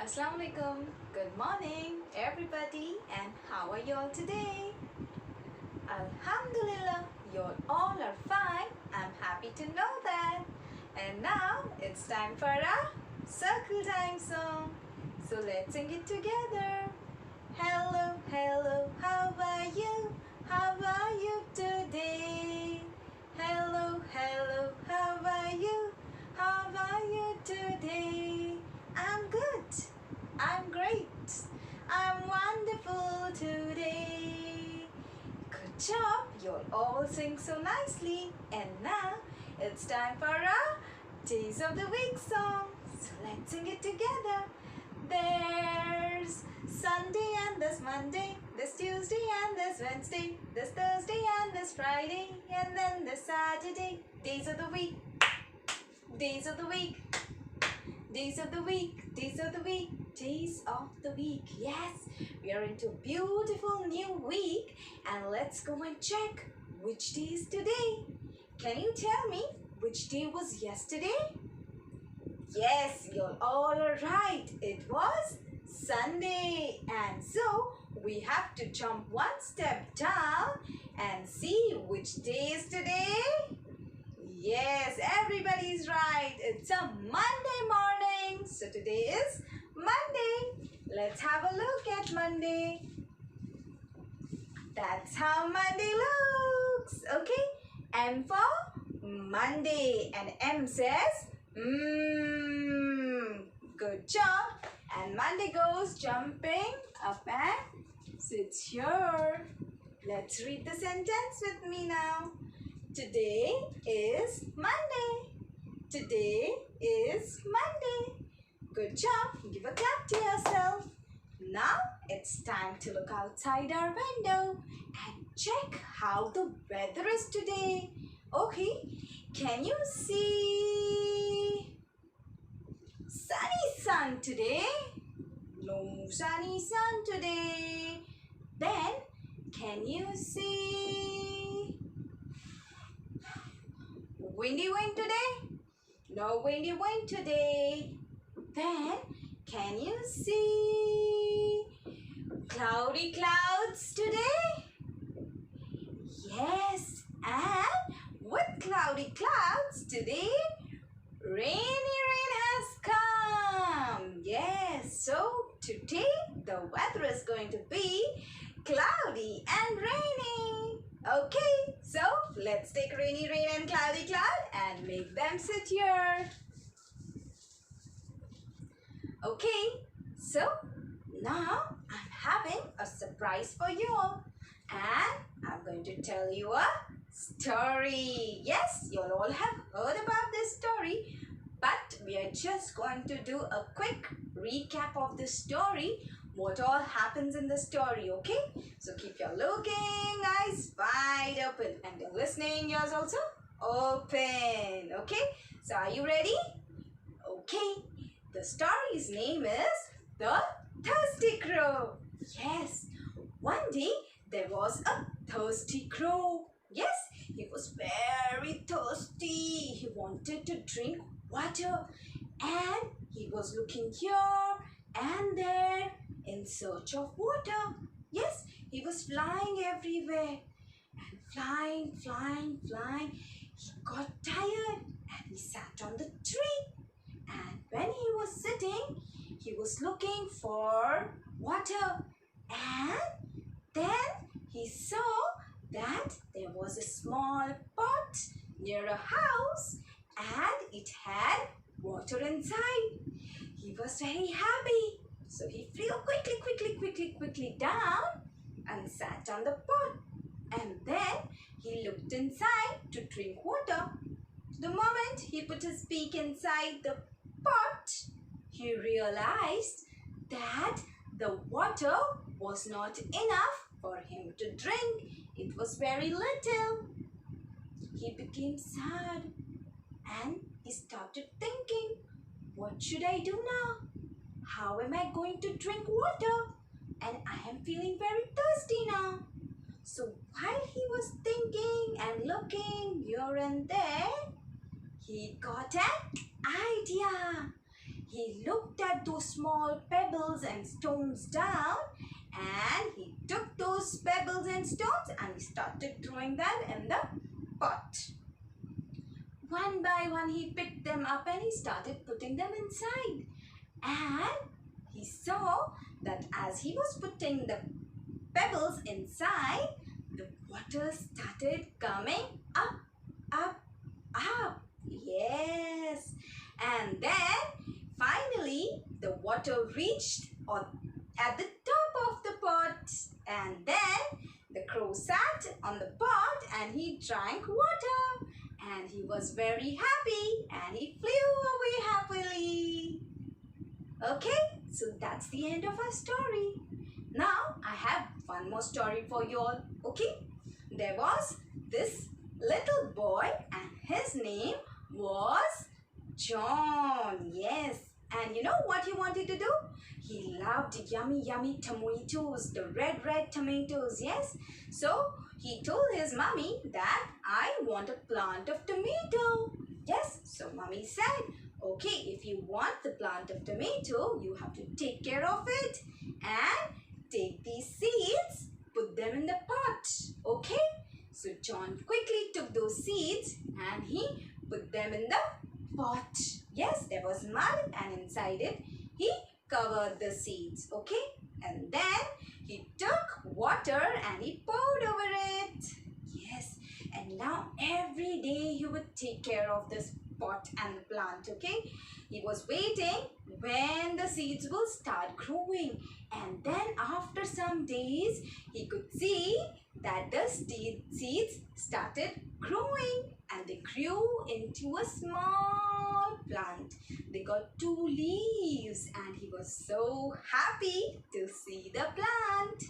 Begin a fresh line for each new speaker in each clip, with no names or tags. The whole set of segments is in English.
Assalamualaikum. Good morning, everybody, and how are you all today? Alhamdulillah, you all are fine. I'm happy to know that. And now it's time for a circle time song. So let's sing it together. Hello, hello, how are you? How are you today? Hello, hello, how are you? How are you today? I'm good. I'm great. I'm wonderful today. Good job. You'll all sing so nicely. And now it's time for our Days of the Week song. So let's sing it together. There's Sunday and there's Monday, there's Tuesday and there's Wednesday, there's Thursday and there's Friday, and then there's Saturday. Days of the week, days of the week, days of the week, days of the week, days of the week. Yes, we are into a beautiful new week, and let's go and check which day is today. Can you tell me which day was yesterday? Yes, you're all right. It was Sunday. And so we have to jump one step down and see which day is today. Yes, everybody's right. It's a Monday morning. So today is Monday. Let's have a look at Monday. That's how Monday looks. Okay, M for Monday. And M says good job. And Monday goes jumping up and sits here. Let's read the sentence with me now. Today is Monday. Today is Monday. Good job. Give a clap to yourself. Now it's time to look outside our window and check how the weather is today. Okay, can you see sunny sun today? No sunny sun today. Then can you see windy wind today? No windy wind today. Then can you see cloudy clouds today? Yes, and with cloudy clouds today, rainy rain has come. Yes, so today the weather is going to be cloudy and rainy. Okay, so let's take rainy rain and cloudy cloud and make them sit here. Okay, so now I'm having a surprise for you all, and I'm going to tell you a story. Yes, you all have heard about this story, but we are just going to do a quick recap of the story, what all happens in the story. Okay, so keep your looking eyes wide open and your listening ears also open. Okay, so are you ready? Okay, the story's name is The Thirsty Crow. Yes, one day there was a thirsty crow. Yes, he was very thirsty. He wanted to drink water, and he was looking here and there in search of water. Yes, he was flying everywhere and flying, flying, flying. He got tired and he sat on the tree. And when he was sitting, he was looking for water. And then he saw that there was a small pot near a house and it had water inside. He was very happy. So he flew quickly down and sat on the pot. And then he looked inside to drink water. The moment he put his beak inside the pot, he realized that the water was not enough for him to drink. It was very little. He became sad and he started thinking, what should I do now? How am I going to drink water? And I am feeling very thirsty now. So while he was thinking and looking here and there, he got an idea. he looked at those small pebbles and stones down, and he took those pebbles and stones and he started throwing them in the pot. One by one he picked them up and he started putting them inside. And he saw that as he was putting the pebbles inside, the water started coming up, up, up. Yes. And then finally the water reached at the top of the pot. And then the crow sat on the pot and he drank water. And he was very happy and he flew away happily. Okay, so that's the end of our story. Now I have one more story for you all. Okay, there was this little boy and his name was John. Yes, and you know what he wanted to do? He loved yummy, yummy tomatoes, the red, red tomatoes. Yes, so he told his mommy that I want a plant of tomato. Yes, so mommy said, okay, if you want the plant of tomato, you have to take care of it and take these seeds, put them in the pot. Okay, so John quickly took those seeds and he put them in the pot. Yes, there was mud and inside it he covered the seeds. Okay, and then he took water and he poured over it. Yes, and now every day he would take care of this pot and the plant. Okay, he was waiting when the seeds will start growing, and then after some days he could see that the seeds started growing and they grew into a small plant. They got 2 leaves and he was so happy to see the plant.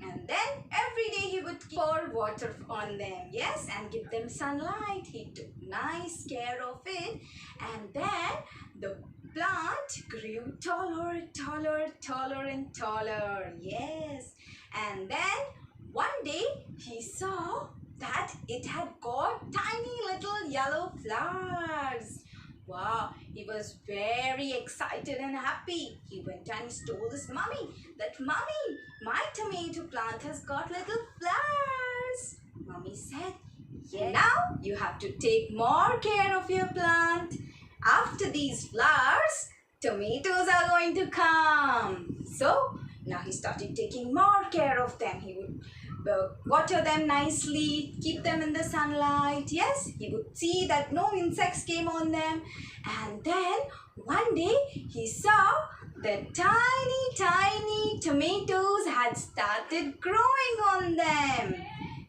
And then every day he would pour water on them, yes, and give them sunlight. He took nice care of it, and then the plant grew taller, taller, taller and taller, yes. And then one day he saw that it had got tiny little yellow flowers. Wow, he was very excited and happy. He went and told his mommy that, Mommy, my tomato plant has got little flowers. Mommy said, yes. Now you have to take more care of your plant. After these flowers, tomatoes are going to come. So now he started taking more care of them. He would water them nicely, keep them in the sunlight. Yes, he would see that no insects came on them. And then one day he saw that tiny, tiny tomatoes had started growing on them.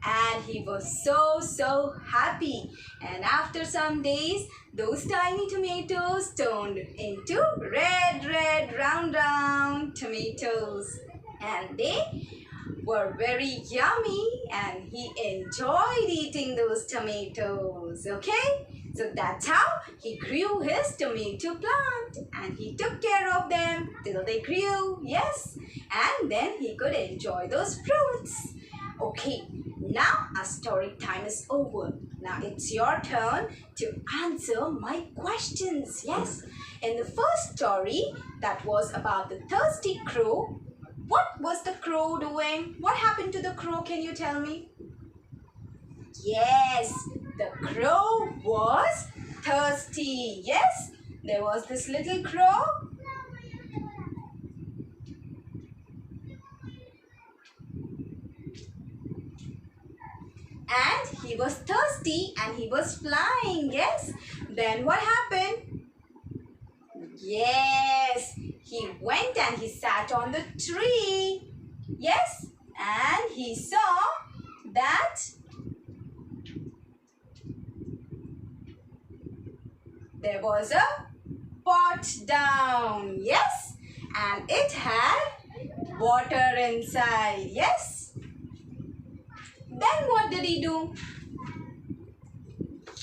And he was so happy. And after some days, those tiny tomatoes turned into red, round tomatoes. And they were very yummy and he enjoyed eating those tomatoes. Okay, so that's how he grew his tomato plant and he took care of them till they grew. Yes, and then he could enjoy those fruits. Okay, now our story time is over. Now it's your turn to answer my questions. Yes, in the first story that was about the thirsty crow, what was the crow doing? What happened to the crow? Can you tell me? Yes, the crow was thirsty. Yes, there was this little crow. And he was thirsty and he was flying. Yes, then what happened? Yes, he went and he sat on the tree. Yes, and he saw that there was a pot down. Yes, and it had water inside. Yes. Then what did he do?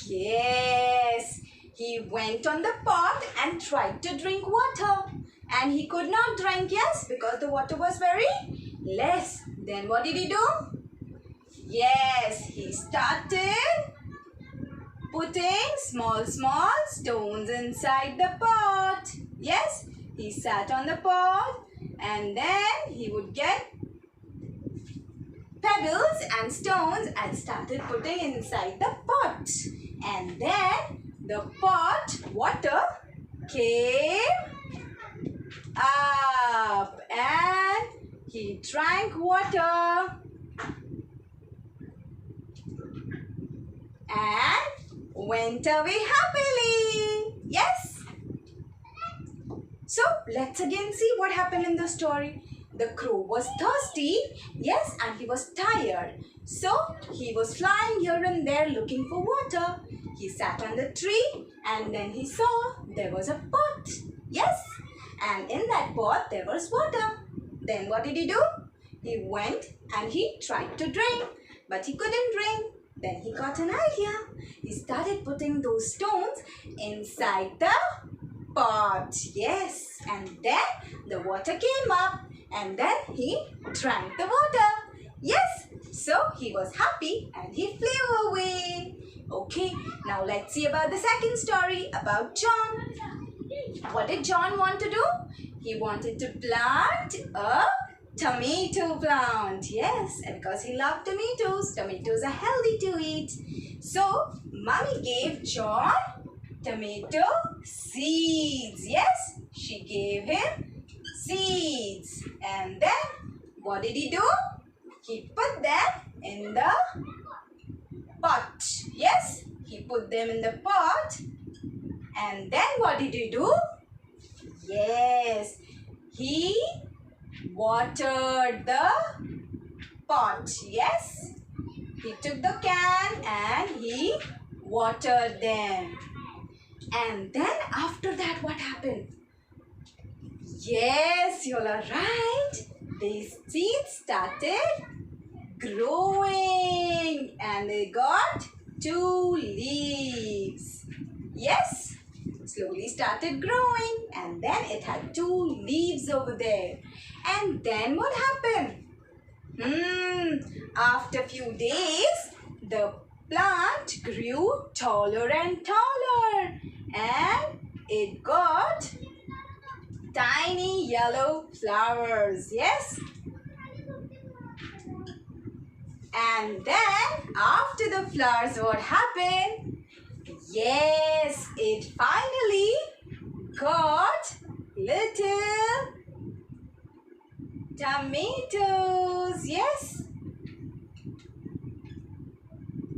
Yes, he went on the pot and tried to drink water. And he could not drink, yes, because the water was very less. Then what did he do? Yes, he started putting small stones inside the pot. Yes, he sat on the pot and then he would get pebbles and stones and started putting inside the pot. And then the pot water came up and he drank water and went away happily. Yes. So let's again see what happened in the story. The crow was thirsty, yes, and he was tired. So he was flying here and there looking for water. He sat on the tree and then he saw there was a pot, yes, and in that pot there was water. Then what did he do? He went and he tried to drink, but he couldn't drink. Then he got an idea. He started putting those stones inside the pot, yes, and then the water came up and then he drank the water, yes. So he was happy and he flew away. Okay, now let's see about the second story about John. What did John want to do? He wanted to plant a tomato plant, yes, and because he loved tomatoes, tomatoes are healthy to eat. So mommy gave John tomato seeds, yes, she gave him seeds. And then what did he do? He put them in the pot, yes, he put them in the pot. And then what did he do? Yes, he watered the pot, yes, he took the can and he watered them. And then after that, what happened? Yes, you all are right. These seeds started growing and they got 2 leaves. Yes, slowly started growing and then it had 2 leaves over there. And then what happened? After a few days, the plant grew taller and taller and it got tiny yellow flowers, yes. And then after the flowers, what happened? Yes, it finally got little tomatoes, yes.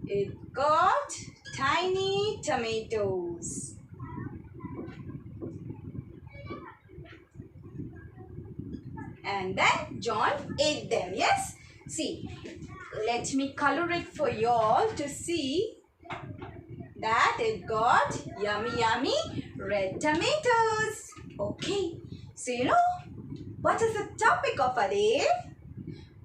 It got tiny tomatoes. And then John ate them, yes. See, let me color it for you all to see that it got yummy, yummy red tomatoes. Okay, so you know what is the topic of our day?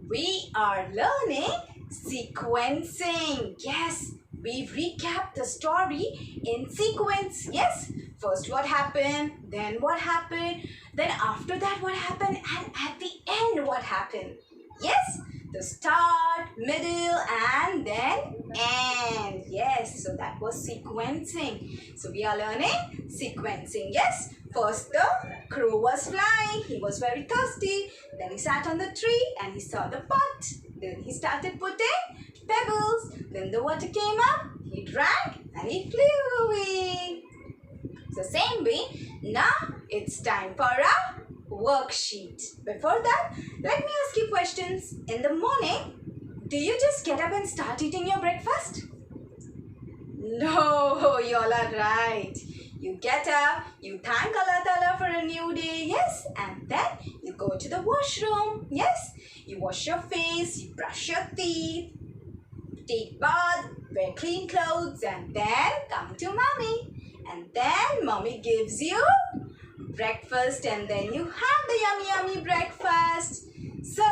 We are learning sequencing. Yes, we've recapped the story in sequence. Yes, first what happened, then what happened, then after that what happened, and at the end what happened. Yes, the start, middle, and then end. Yes, so that was sequencing. So we are learning sequencing. Yes, first the crow was flying. He was very thirsty. Then he sat on the tree and he saw the pot. Then he started putting pebbles. Then the water came up. He drank and he flew away. So same way, now it's time for a worksheet. Before that, let me ask you questions. In the morning, do you just get up and start eating your breakfast? No, you all are right. You get up, you thank Allah Ta'ala for a new day, yes, and then you go to the washroom, yes. You wash your face, you brush your teeth, take bath, wear clean clothes, and then come to mommy. And then mommy gives you breakfast and then you have the yummy yummy breakfast. So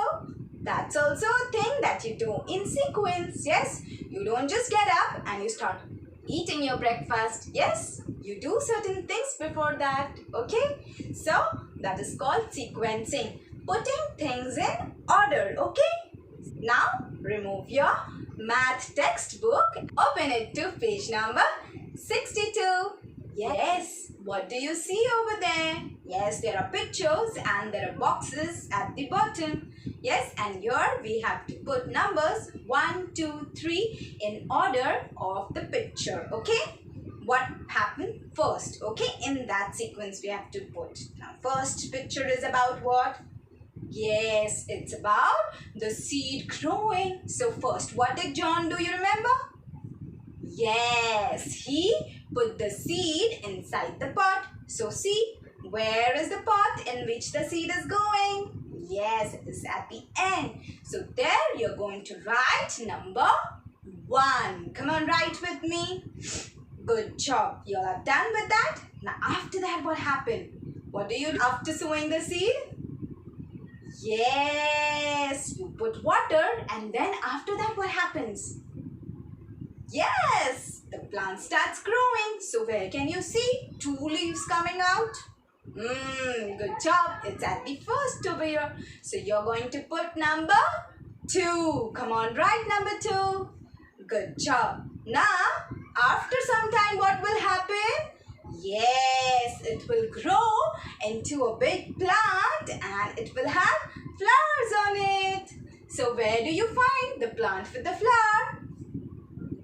that's also a thing that you do in sequence. Yes, you don't just get up and you start eating your breakfast. Yes, you do certain things before that. Okay, so that is called sequencing, putting things in order. Okay, now remove your math textbook, open it to page number 62. Yes, What do you see over there? Yes, there are pictures and there are boxes at the bottom. Yes, and here we have to put numbers 1, 2, 3 in order of the picture. Okay? What happened first? Okay, in that sequence we have to put. Now, first picture is about what? Yes, it's about the seed growing. So first, what did John do? You remember? Yes, he put the seed inside the pot. So see, where is the pot in which the seed is going? Yes, it is at the end. So there you're going to write number 1. Come on, write with me. Good job. You all are done with that. Now after that, what happened? What do you do after sowing the seed? Yes, you put water and then after that what happens? Yes, the plant starts growing. So where can you see 2 leaves coming out? Good job. It's at the first over here. So you're going to put number 2. Come on, write number 2. Good job. Now, after some time, what will happen? Yes, it will grow into a big plant and it will have flowers on it. So where do you find the plant with the flower?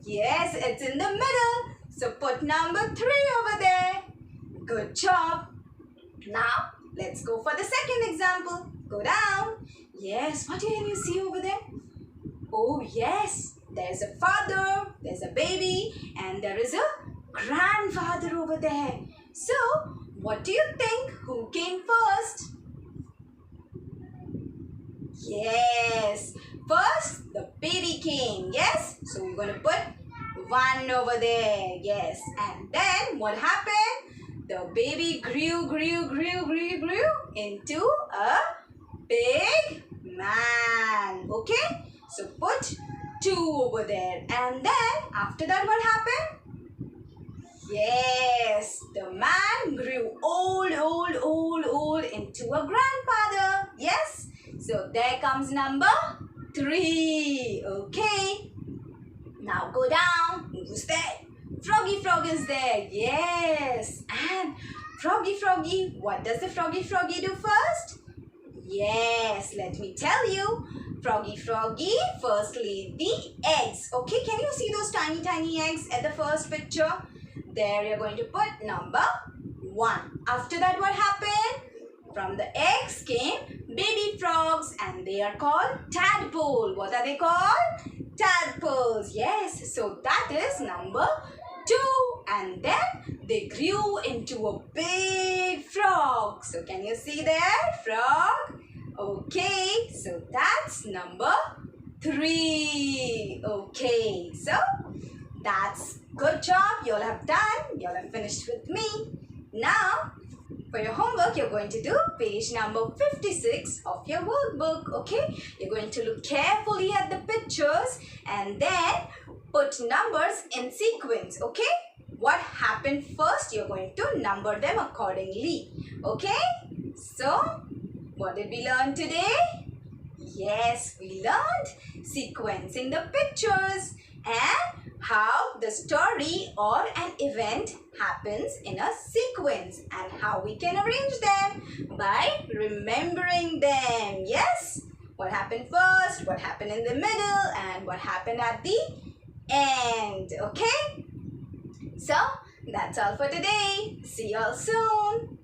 Yes, it's in the middle. So put number 3 over there. Good job. Now, let's go for the second example. Go down. Yes, what can you see over there? Oh, yes. There's a father, there's a baby, and there is a grandfather over there. So, what do you think? Who came first? Yes. First, the baby came. Yes. So, we're going to put 1 over there. Yes. And then, what happened? The baby grew into a big man. Okay. So, put 2 over there. And then, after that, what happened? Yes, the man grew old into a grandfather. Yes. So, there comes number 3. Okay. Now, go down. Who's there? Froggy Frog is there. Yes. And Froggy, what does the Froggy do first? Yes, let me tell you. Froggy first laid the eggs. Okay, can you see those tiny eggs at the first picture? There you're going to put number 1. After that, what happened? From the eggs came baby frogs and they are called tadpole. What are they called? Tadpoles. Yes, so that is number 2. And then they grew into a big frog. So can you see there? Frog. Okay, so that's number 3. Okay, so that's good job. You all have done. You all have finished with me. Now, for your homework, you're going to do page number 56 of your workbook. Okay, you're going to look carefully at the pictures and then put numbers in sequence. Okay, what happened first? You're going to number them accordingly. Okay, so what did we learn today? Yes, we learned sequencing the pictures and how the story or an event happens in a sequence and how we can arrange them by remembering them. Yes, what happened first, what happened in the middle, and what happened at the end. Okay, so that's all for today. See you all soon.